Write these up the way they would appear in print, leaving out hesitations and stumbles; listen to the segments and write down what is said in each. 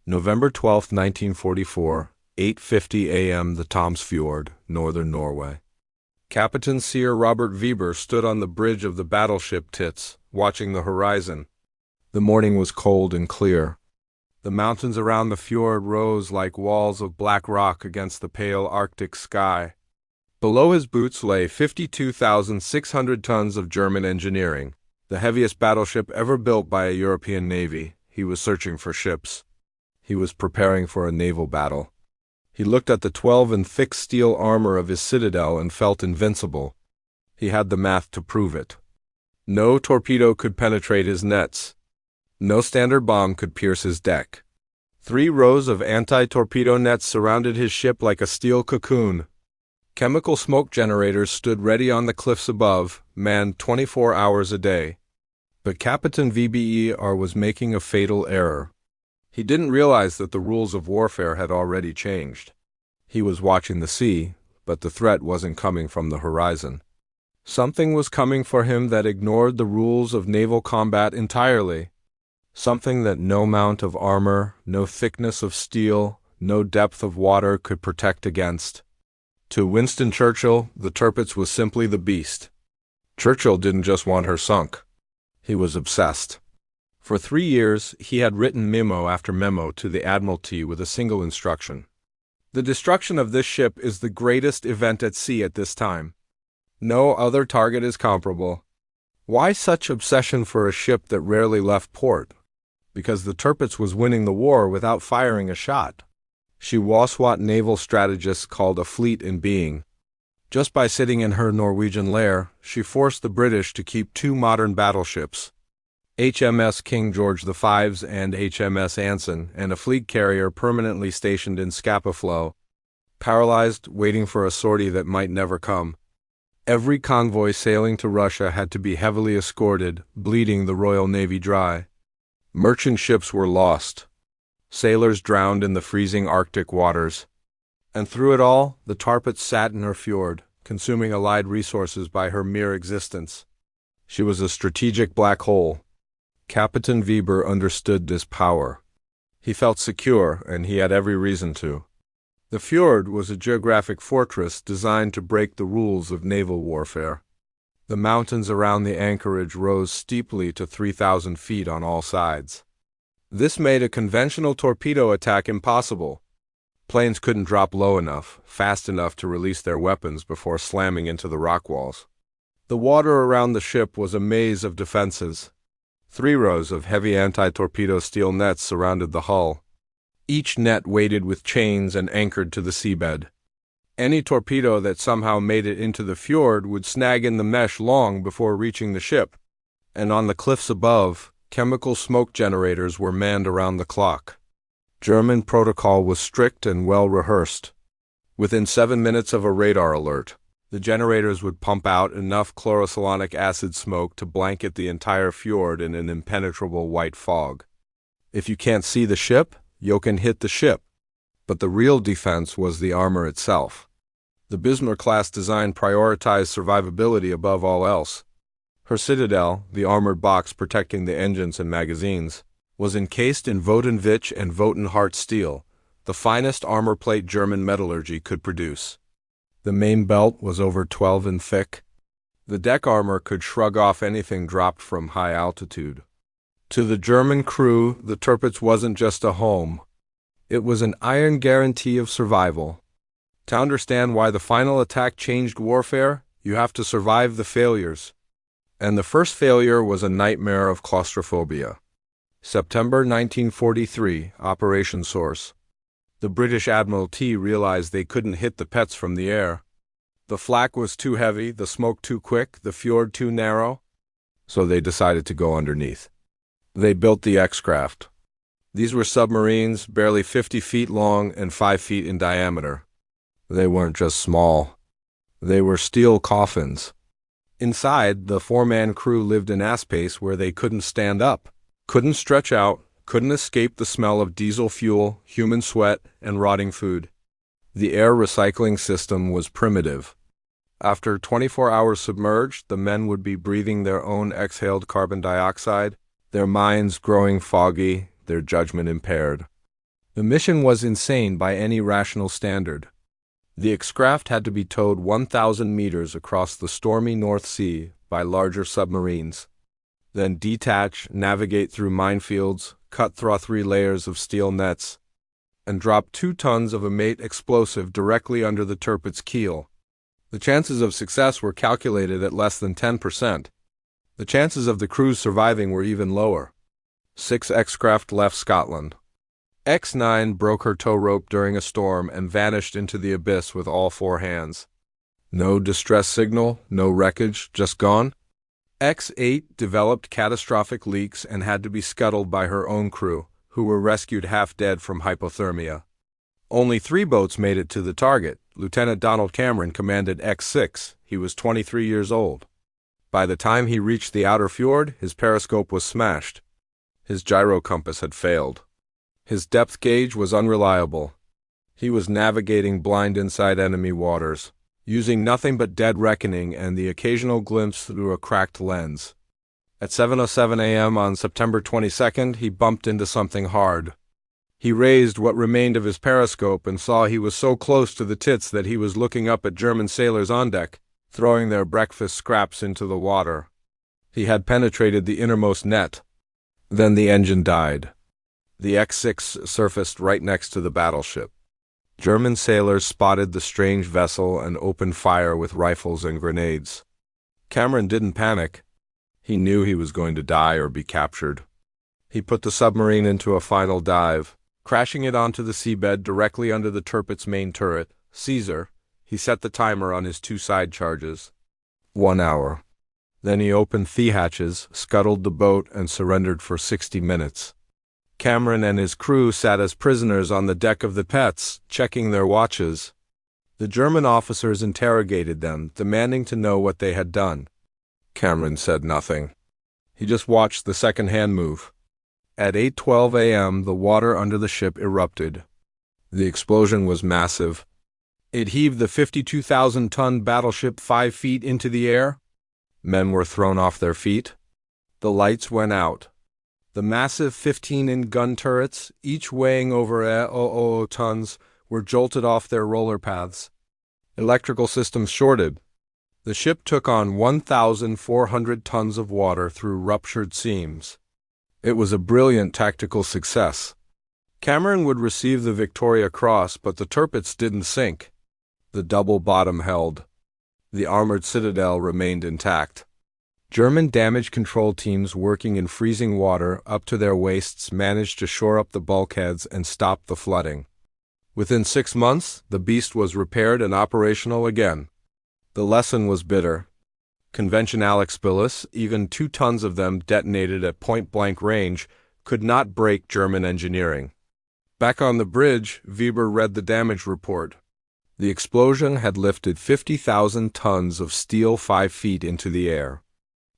November 12, 1944, 8:50 a.m. the Tromsø Fjord, northern Norway. Kapitän Sir Robert Weber stood on the bridge of the battleship Tirpitz, watching the horizon. The morning was cold and clear. The mountains around the fjord rose like walls of black rock against the pale Arctic sky. Below his boots lay 52,600 tons of German engineering, the heaviest battleship ever built by a European navy. He was searching for ships. He was preparing for a naval battle. He looked at the 12-inch thick steel armor of his Citadel and felt invincible. He had the math to prove it. No torpedo could penetrate his nets. No standard bomb could pierce his deck. 3 rows of anti-torpedo nets surrounded his ship like a steel cocoon. Chemical smoke generators stood ready on the cliffs above, manned 24 hours a day. But Kapitän Weber was making a fatal error. He didn't realize that the rules of warfare had already changed. He was watching the sea, but the threat wasn't coming from the horizon. Something was coming for him that ignored the rules of naval combat entirely. Something that no amount of armor, no thickness of steel, no depth of water could protect against. To Winston Churchill, the Tirpitz was simply the beast. Churchill didn't just want her sunk. He was obsessed. For 3 years, he had written memo after memo to the Admiralty with a single instruction. The destruction of this ship is the greatest event at sea at this time. No other target is comparable. Why such obsession for a ship that rarely left port? Because the Tirpitz was winning the war without firing a shot. She was what naval strategists called a fleet in being. Just by sitting in her Norwegian lair, she forced the British to keep 2 modern battleships, HMS King George V and HMS Anson, and a fleet carrier permanently stationed in Scapa Flow, paralyzed, waiting for a sortie that might never come. Every convoy sailing to Russia had to be heavily escorted, bleeding the Royal Navy dry. Merchant ships were lost. Sailors drowned in the freezing Arctic waters. And through it all, the Tirpitz sat in her fjord, consuming allied resources by her mere existence. She was a strategic black hole. Kapitän Weber understood this power. He felt secure, and he had every reason to. The fjord was a geographic fortress designed to break the rules of naval warfare. The mountains around the anchorage rose steeply to 3,000 feet on all sides. This made a conventional torpedo attack impossible. Planes couldn't drop low enough, fast enough to release their weapons before slamming into the rock walls. The water around the ship was a maze of defenses. 3 rows of heavy anti-torpedo steel nets surrounded the hull. Each net weighted with chains and anchored to the seabed. Any torpedo that somehow made it into the fjord would snag in the mesh long before reaching the ship. And on the cliffs above, chemical smoke generators were manned around the clock. German protocol was strict and well rehearsed. Within 7 minutes of a radar alert, the generators would pump out enough chlorosulfonic acid smoke to blanket the entire fjord in an impenetrable white fog. If you can't see the ship, you can hit the ship. But the real defense was the armor itself. The Bismarck-class design prioritized survivability above all else. Her Citadel, the armored box protecting the engines and magazines, was encased in Wodenwich and Wotenhart steel, the finest armor plate German metallurgy could produce. The main belt was over 12 inches thick. The deck armor could shrug off anything dropped from high altitude. To the German crew, the Tirpitz wasn't just a home. It was an iron guarantee of survival. To understand why the final attack changed warfare, you have to survive the failures. And the first failure was a nightmare of claustrophobia. September 1943, Operation Source. The British Admiralty realized they couldn't hit the Pets from the air. The flak was too heavy, the smoke too quick, the fjord too narrow. So they decided to go underneath. They built the X-craft. These were submarines, barely 50 feet long and 5 feet in diameter. They weren't just small. They were steel coffins. Inside, the 4-man crew lived in aspace where they couldn't stand up, couldn't stretch out, couldn't escape the smell of diesel fuel, human sweat, and rotting food. The air recycling system was primitive. After 24 hours submerged, the men would be breathing their own exhaled carbon dioxide, their minds growing foggy, their judgment impaired. The mission was insane by any rational standard. The X-craft had to be towed 1,000 meters across the stormy North Sea by larger submarines, then detach, navigate through minefields, cut through 3 layers of steel nets, and drop 2 tons of a mate explosive directly under the Tirpitz keel. The chances of success were calculated at less than 10%. The chances of the crews surviving were even lower. 6 X-craft left Scotland. X-9 broke her tow rope during a storm and vanished into the abyss with all 4 hands. No distress signal, no wreckage, just gone. X-8 developed catastrophic leaks and had to be scuttled by her own crew, who were rescued half dead from hypothermia. Only 3 boats made it to the target. Lieutenant Donald Cameron commanded X-6. He was 23 years old. By the time he reached the outer fjord, his periscope was smashed. His gyro compass had failed. His depth gauge was unreliable. He was navigating blind inside enemy waters, using nothing but dead reckoning and the occasional glimpse through a cracked lens. At 7:07 a.m. on September 22nd, he bumped into something hard. He raised what remained of his periscope and saw he was so close to the tits that he was looking up at German sailors on deck, throwing their breakfast scraps into the water. He had penetrated the innermost net. Then the engine died. The X-6 surfaced right next to the battleship. German sailors spotted the strange vessel and opened fire with rifles and grenades. Cameron didn't panic. He knew he was going to die or be captured. He put the submarine into a final dive, crashing it onto the seabed directly under the Tirpitz main turret, Caesar. He set the timer on his 2 side charges. 1 hour. Then he opened the hatches, scuttled the boat, and surrendered for 60 minutes. Cameron and his crew sat as prisoners on the deck of the Petz, checking their watches. The German officers interrogated them, demanding to know what they had done. Cameron said nothing. He just watched the second-hand move. At 8:12 a.m., the water under the ship erupted. The explosion was massive. It heaved the 52,000-ton battleship 5 feet into the air. Men were thrown off their feet. The lights went out. The massive 15-inch gun turrets, each weighing over 0.00 tons, were jolted off their roller paths. Electrical systems shorted. The ship took on 1,400 tons of water through ruptured seams. It was a brilliant tactical success. Cameron would receive the Victoria Cross, but the Tirpitz didn't sink. The double bottom held. The armored Citadel remained intact. German damage control teams working in freezing water up to their waists managed to shore up the bulkheads and stop the flooding. Within 6 months, the beast was repaired and operational again. The lesson was bitter. Conventional explosives, even 2 tons of them detonated at point-blank range, could not break German engineering. Back on the bridge, Weber read the damage report. The explosion had lifted 50,000 tons of steel 5 feet into the air.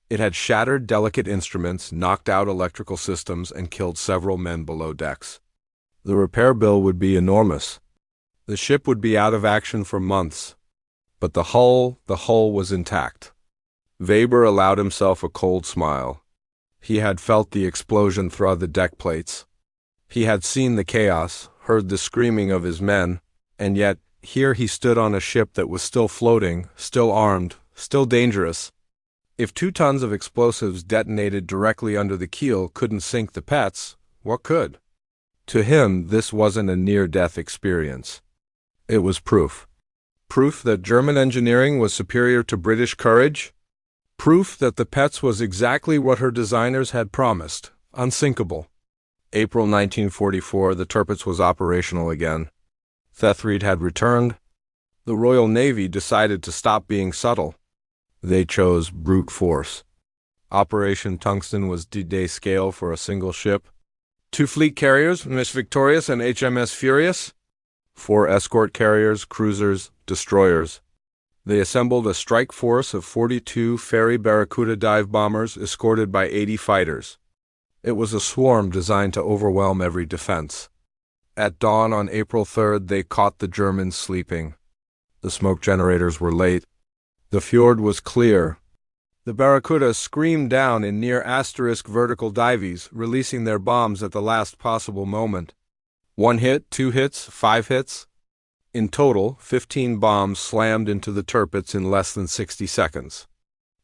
It had shattered delicate instruments, knocked out electrical systems, and killed several men below decks. The repair bill would be enormous. The ship would be out of action for months. But the hull was intact. Weber allowed himself a cold smile. He had felt the explosion through the deck plates. He had seen the chaos, heard the screaming of his men, and yet here he stood on a ship that was still floating, still armed, still dangerous. If 2 tons of explosives detonated directly under the keel couldn't sink the Petz, what could? To him, this wasn't a near-death experience. It was proof. Proof that German engineering was superior to British courage. Proof that the Petz was exactly what her designers had promised, unsinkable. April 1944, the Tirpitz was operational again. Thethried had returned. The Royal Navy decided to stop being subtle. They chose brute force. Operation Tungsten was D-Day scale for a single ship. 2 fleet carriers, Miss Victorious and HMS Furious. 4 escort carriers, cruisers, destroyers. They assembled a strike force of 42 Fairey Barracuda dive bombers escorted by 80 fighters. It was a swarm designed to overwhelm every defense. At dawn on April 3rd, they caught the Germans sleeping. The smoke generators were late. The fjord was clear. The Barracuda screamed down in near asterisk vertical dives, releasing their bombs at the last possible moment. 1 hit, 2 hits, 5 hits. In total, 15 bombs slammed into the Tirpitz in less than 60 seconds.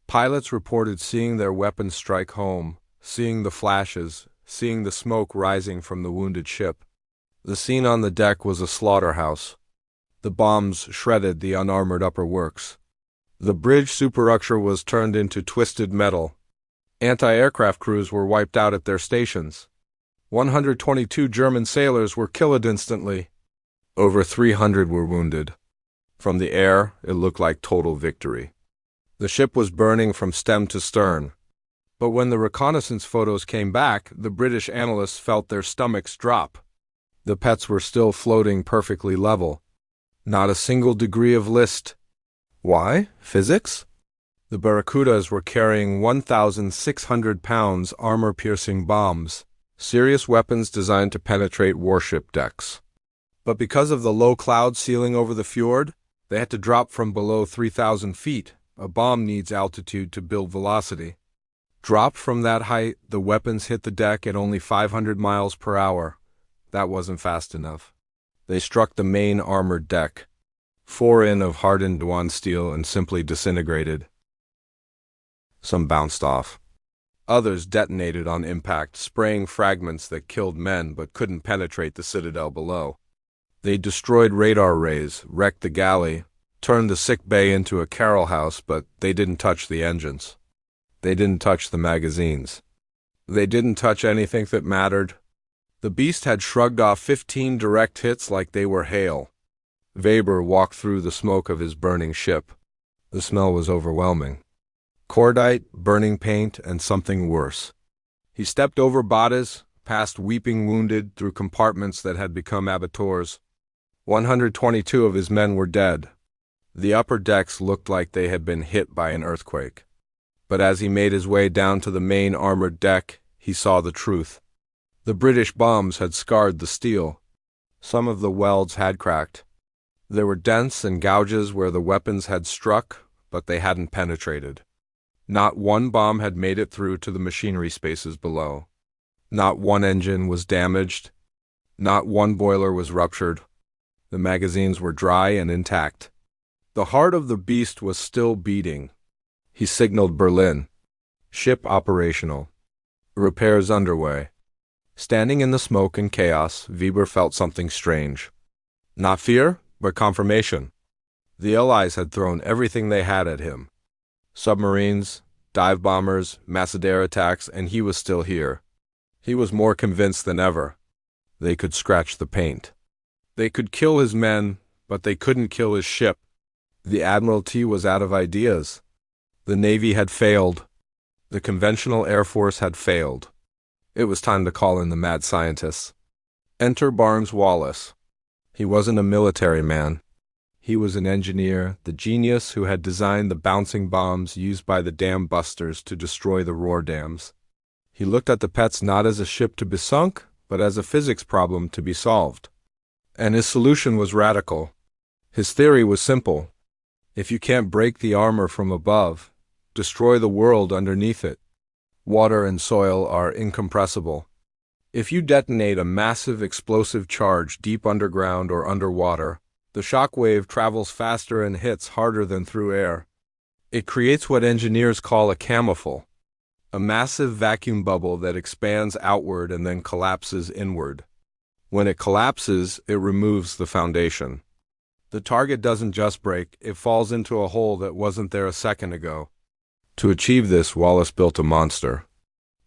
Pilots reported seeing their weapons strike home, seeing the flashes, seeing the smoke rising from the wounded ship. The scene on the deck was a slaughterhouse. The bombs shredded the unarmored upper works. The bridge superstructure was turned into twisted metal. Anti-aircraft crews were wiped out at their stations. 122 German sailors were killed instantly. Over 300 were wounded. From the air, it looked like total victory. The ship was burning from stem to stern. But when the reconnaissance photos came back, the British analysts felt their stomachs drop. The pets were still floating perfectly level. Not a single degree of list. Why? Physics? The Barracudas were carrying 1,600 pounds armor-piercing bombs, serious weapons designed to penetrate warship decks. But because of the low cloud ceiling over the fjord, they had to drop from below 3,000 feet. A bomb needs altitude to build velocity. Dropped from that height, the weapons hit the deck at only 500 miles per hour. That wasn't fast enough. They struck the main armored deck. 4 in of hardened Dwan steel and simply disintegrated. Some bounced off. Others detonated on impact, spraying fragments that killed men but couldn't penetrate the citadel below. They destroyed radar rays, wrecked the galley, turned the sick bay into a carrel house, but they didn't touch the engines. They didn't touch the magazines. They didn't touch anything that mattered. The beast had shrugged off 15 direct hits like they were hail. Weber walked through the smoke of his burning ship. The smell was overwhelming. Cordite, burning paint, and something worse. He stepped over bodies, past weeping wounded, through compartments that had become abattoirs. 122 of his men were dead. The upper decks looked like they had been hit by an earthquake. But as he made his way down to the main armored deck, he saw the truth. The British bombs had scarred the steel. Some of the welds had cracked. There were dents and gouges where the weapons had struck, but they hadn't penetrated. Not one bomb had made it through to the machinery spaces below. Not one engine was damaged. Not one boiler was ruptured. The magazines were dry and intact. The heart of the beast was still beating. He signaled Berlin. Ship operational. Repairs underway. Standing in the smoke and chaos, Weber felt something strange. Not fear, but confirmation. The Allies had thrown everything they had at him. Submarines, dive bombers, mass air attacks, and he was still here. He was more convinced than ever. They could scratch the paint. They could kill his men, but they couldn't kill his ship. The Admiralty was out of ideas. The Navy had failed. The conventional Air Force had failed. It was time to call in the mad scientists. Enter Barnes Wallis. He wasn't a military man. He was an engineer, the genius who had designed the bouncing bombs used by the dam busters to destroy the roar dams. He looked at the pets not as a ship to be sunk, but as a physics problem to be solved. And his solution was radical. His theory was simple. If you can't break the armor from above, destroy the world underneath it. Water and soil are incompressible. If you detonate a massive explosive charge deep underground or underwater, the shock wave travels faster and hits harder than through air. It creates what engineers call a camoufle, a massive vacuum bubble that expands outward and then collapses inward. When it collapses, it removes the foundation. The target doesn't just break, it falls into a hole that wasn't there a second ago. To achieve this, Wallis built a monster.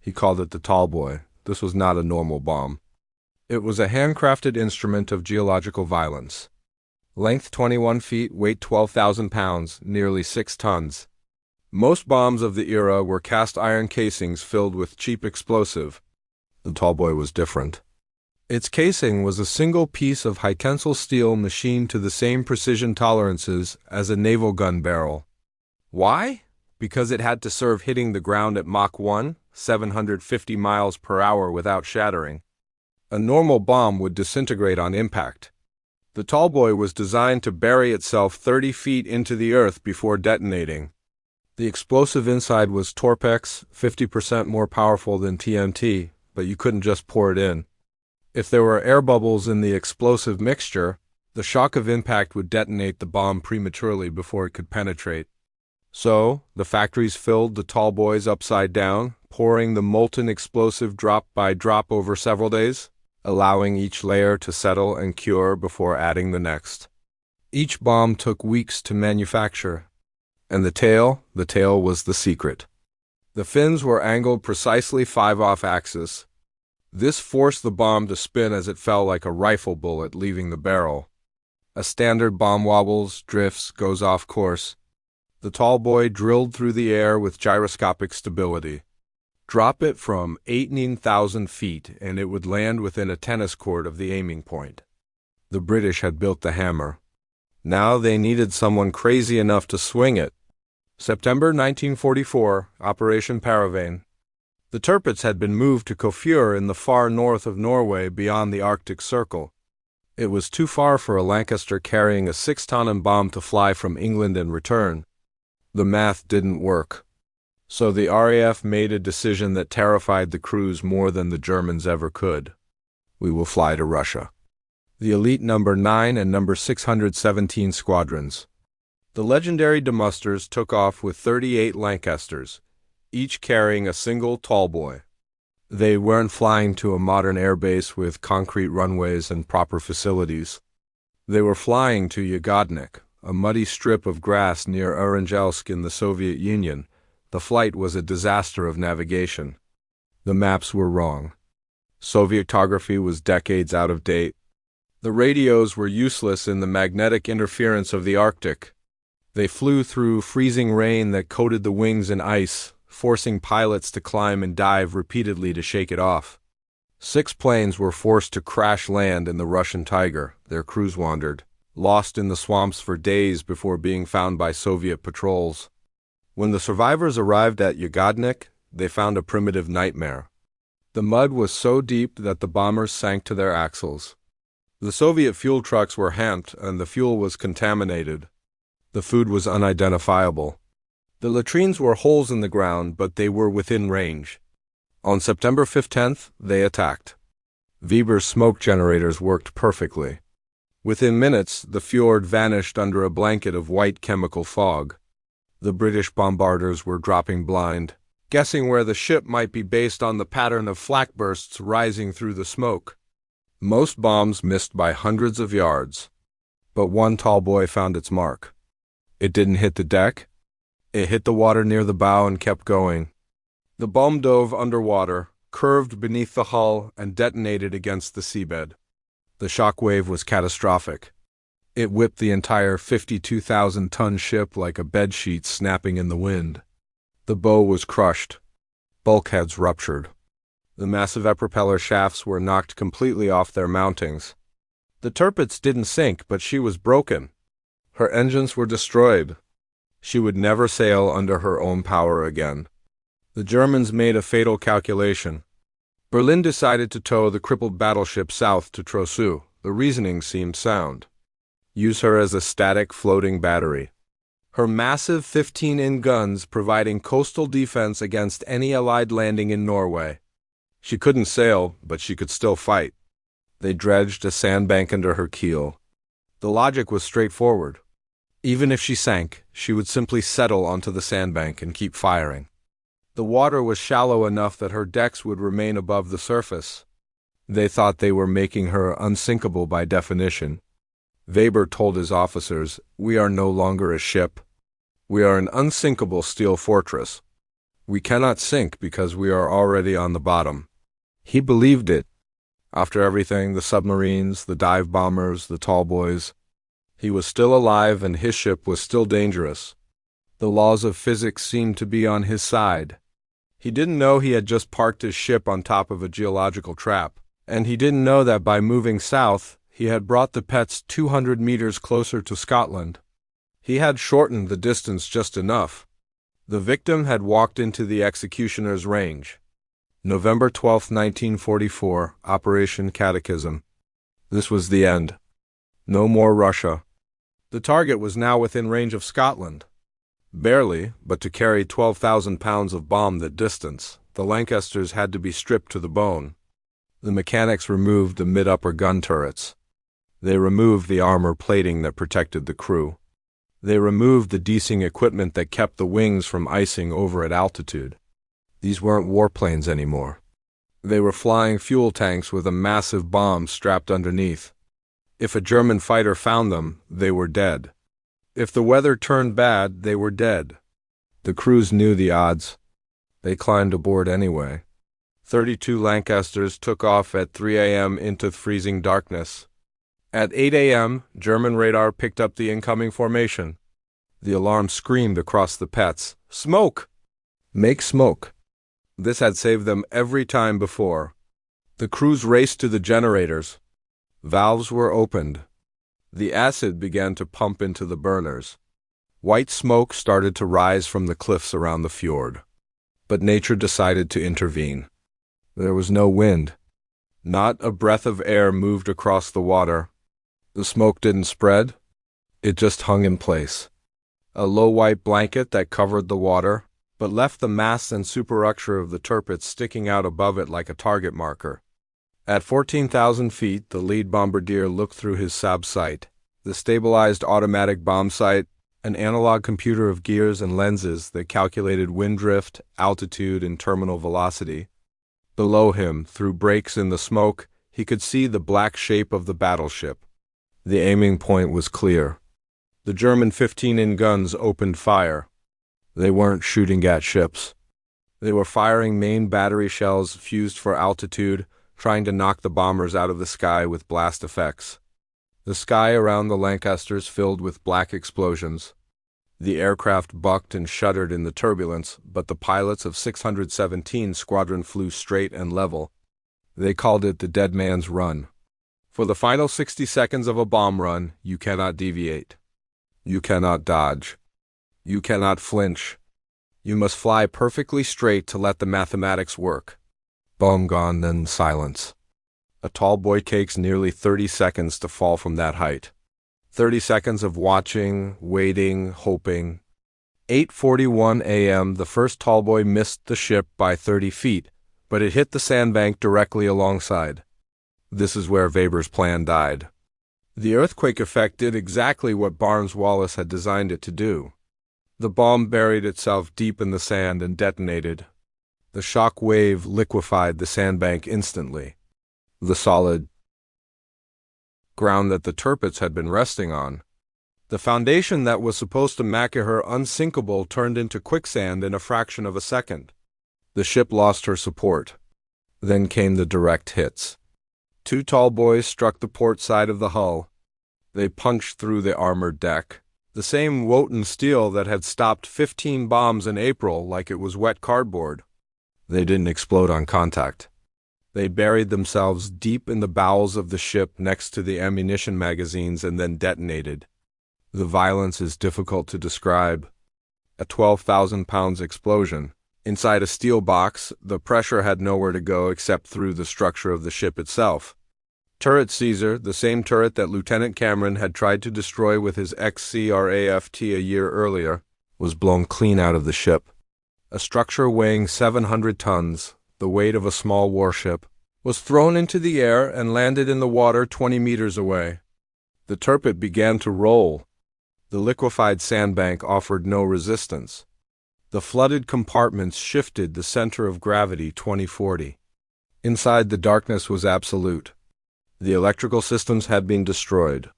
He called it the Tallboy. This was not a normal bomb. It was a handcrafted instrument of geological violence. Length 21 feet, weight 12,000 pounds, nearly 6 tons. Most bombs of the era were cast iron casings filled with cheap explosive. The Tallboy was different. Its casing was a single piece of high-tensile steel machined to the same precision tolerances as a naval gun barrel. Why? Because it had to serve hitting the ground at Mach 1, 750 miles per hour without shattering. A normal bomb would disintegrate on impact. The Tallboy was designed to bury itself 30 feet into the earth before detonating. The explosive inside was Torpex, 50% more powerful than TNT, but you couldn't just pour it in. If there were air bubbles in the explosive mixture, the shock of impact would detonate the bomb prematurely before it could penetrate. So, the factories filled the Tallboys upside down, pouring the molten explosive drop by drop over several days, allowing each layer to settle and cure before adding the next. Each bomb took weeks to manufacture. And the tail was the secret. The fins were angled precisely 5 off-axis. This forced the bomb to spin as it fell like a rifle bullet leaving the barrel. A standard bomb wobbles, drifts, goes off course. The Tallboy drilled through the air with gyroscopic stability. Drop it from 18,000 feet and it would land within a tennis court of the aiming point. The British had built the hammer. Now they needed someone crazy enough to swing it. September 1944, Operation Paravane. The Tirpitz had been moved to Kofjord in the far north of Norway beyond the Arctic Circle. It was too far for a Lancaster carrying a 6-ton bomb to fly from England and return. The math didn't work. So the RAF made a decision that terrified the crews more than the Germans ever could. We will fly to Russia. The elite number 9 and number 617 squadrons. The legendary demusters took off with 38 Lancasters, each carrying a single Tallboy. They weren't flying to a modern airbase with concrete runways and proper facilities. They were flying to Jagodnik, a muddy strip of grass near Orangelsk in the Soviet Union. The flight was a disaster of navigation. The maps were wrong. Sovietography was decades out of date. The radios were useless in the magnetic interference of the Arctic. They flew through freezing rain that coated the wings in ice, forcing pilots to climb and dive repeatedly to shake it off. 6 planes were forced to crash land in the Russian Tiger. Their crews wandered, lost in the swamps for days before being found by Soviet patrols. When the survivors arrived at Jagodnik, they found a primitive nightmare. The mud was so deep that the bombers sank to their axles. The Soviet fuel trucks were hamped and the fuel was contaminated. The food was unidentifiable. The latrines were holes in the ground, but they were within range. On September 15th, they attacked. Weber's smoke generators worked perfectly. Within minutes, the fjord vanished under a blanket of white chemical fog. The British bombarders were dropping blind, guessing where the ship might be based on the pattern of flak bursts rising through the smoke. Most bombs missed by hundreds of yards. But one Tallboy found its mark. It didn't hit the deck. It hit the water near the bow and kept going. The bomb dove underwater, curved beneath the hull, and detonated against the seabed. The shock wave was catastrophic. It whipped the entire 52,000-ton ship like a bedsheet snapping in the wind. The bow was crushed. Bulkheads ruptured. The massive propeller shafts were knocked completely off their mountings. The Tirpitz didn't sink, but she was broken. Her engines were destroyed. She would never sail under her own power again. The Germans made a fatal calculation. Berlin decided to tow the crippled battleship south to Tromsø. The reasoning seemed sound. Use her as a static floating battery. Her massive 15-in guns providing coastal defense against any Allied landing in Norway. She couldn't sail, but she could still fight. They dredged a sandbank under her keel. The logic was straightforward. Even if she sank, she would simply settle onto the sandbank and keep firing. The water was shallow enough that her decks would remain above the surface. They thought they were making her unsinkable by definition. Weber told his officers, "We are no longer a ship. We are an unsinkable steel fortress. We cannot sink because we are already on the bottom." He believed it. After everything, the submarines, the dive bombers, the Tallboys, he was still alive and his ship was still dangerous. The laws of physics seemed to be on his side. He didn't know he had just parked his ship on top of a geological trap, and he didn't know that by moving south, he had brought the Pets 200 meters closer to Scotland. He had shortened the distance just enough. The victim had walked into the executioner's range. November 12, 1944, Operation Catechism. This was the end. No more Russia. The target was now within range of Scotland. Barely, but to carry 12,000 pounds of bomb that distance, the Lancasters had to be stripped to the bone. The mechanics removed the mid-upper gun turrets. They removed the armor plating that protected the crew. They removed the de-icing equipment that kept the wings from icing over at altitude. These weren't warplanes anymore. They were flying fuel tanks with a massive bomb strapped underneath. If a German fighter found them, they were dead. If the weather turned bad, they were dead. The crews knew the odds. They climbed aboard anyway. 32 Lancasters took off at 3 a.m. into freezing darkness. At 8 a.m., German radar picked up the incoming formation. The alarm screamed across the pets, "Smoke! Make smoke!" This had saved them every time before. The crews raced to the generators. Valves were opened. The acid began to pump into the burners. White smoke started to rise from the cliffs around the fjord. But nature decided to intervene. There was no wind. Not a breath of air moved across the water. The smoke didn't spread. It just hung in place. A low white blanket that covered the water, but left the masts and superstructure of the Tirpitz sticking out above it like a target marker. At 14,000 feet, the lead bombardier looked through his SAB sight, the stabilized automatic bomb sight, an analog computer of gears and lenses that calculated wind drift, altitude, and terminal velocity. Below him, through breaks in the smoke, he could see the black shape of the battleship. The aiming point was clear. The German 15-inch guns opened fire. They weren't shooting at ships. They were firing main battery shells fused for altitude, trying to knock the bombers out of the sky with blast effects. The sky around the Lancasters filled with black explosions. The aircraft bucked and shuddered in the turbulence, but the pilots of 617 Squadron flew straight and level. They called it the dead man's run. For the final 60 seconds of a bomb run, you cannot deviate. You cannot dodge. You cannot flinch. You must fly perfectly straight to let the mathematics work. Bomb gone, then silence. A Tallboy takes nearly 30 seconds to fall from that height. 30 seconds of watching, waiting, hoping. 8:41 a.m. the first Tallboy missed the ship by 30 feet, but it hit the sandbank directly alongside. This is where Weber's plan died. The earthquake effect did exactly what Barnes Wallis had designed it to do. The bomb buried itself deep in the sand and detonated. The shock wave liquefied the sandbank instantly. The solid ground that the Tirpitz had been resting on. The foundation that was supposed to make her unsinkable turned into quicksand in a fraction of a second. The ship lost her support. Then came the direct hits. 2 Tallboys struck the port side of the hull. They punched through the armored deck, the same Wotan steel that had stopped 15 bombs in April like it was wet cardboard. They didn't explode on contact. They buried themselves deep in the bowels of the ship next to the ammunition magazines and then detonated. The violence is difficult to describe. A 12,000-pound explosion. Inside a steel box, the pressure had nowhere to go except through the structure of the ship itself. Turret Caesar, the same turret that Lieutenant Cameron had tried to destroy with his XCRAFT a year earlier, was blown clean out of the ship. A structure weighing 700 tons, the weight of a small warship, was thrown into the air and landed in the water 20 meters away. The Tirpitz began to roll. The liquefied sandbank offered no resistance. The flooded compartments shifted the center of gravity 2040. Inside, the darkness was absolute. The electrical systems had been destroyed.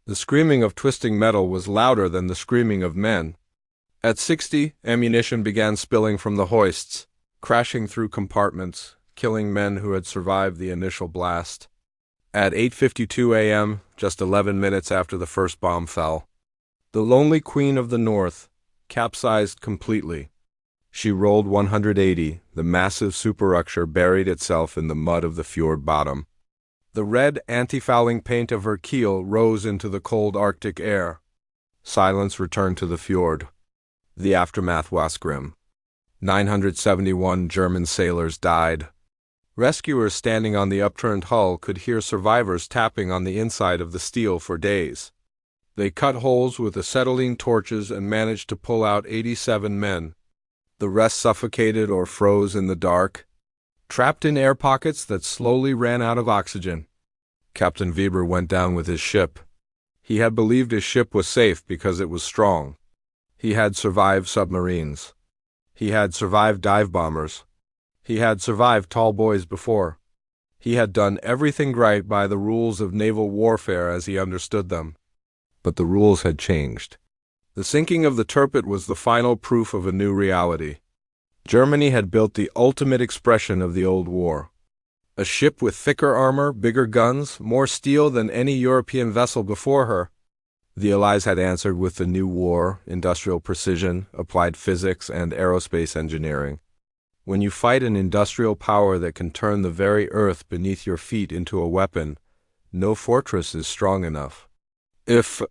The screaming of twisting metal was louder than the screaming of men. At 60, ammunition began spilling from the hoists, crashing through compartments, killing men who had survived the initial blast. At 8:52 a.m., just 11 minutes after the first bomb fell, the lonely Queen of the North capsized completely. She rolled 180, the massive superstructure buried itself in the mud of the fjord bottom. The red anti-fouling paint of her keel rose into the cold Arctic air. Silence returned to the fjord. The aftermath was grim. 971 German sailors died. Rescuers standing on the upturned hull could hear survivors tapping on the inside of the steel for days. They cut holes with acetylene torches and managed to pull out 87 men. The rest suffocated or froze in the dark. trapped in air pockets that slowly ran out of oxygen. Captain Weber went down with his ship. He had believed his ship was safe because it was strong. He had survived submarines. He had survived dive bombers. He had survived Tallboys before. He had done everything right by the rules of naval warfare as he understood them. But the rules had changed. The sinking of the Tirpitz was the final proof of a new reality. Germany had built the ultimate expression of the old war. A ship with thicker armor, bigger guns, more steel than any European vessel before her. The Allies had answered with the new war, industrial precision, applied physics, and aerospace engineering. When you fight an industrial power that can turn the very earth beneath your feet into a weapon, no fortress is strong enough. If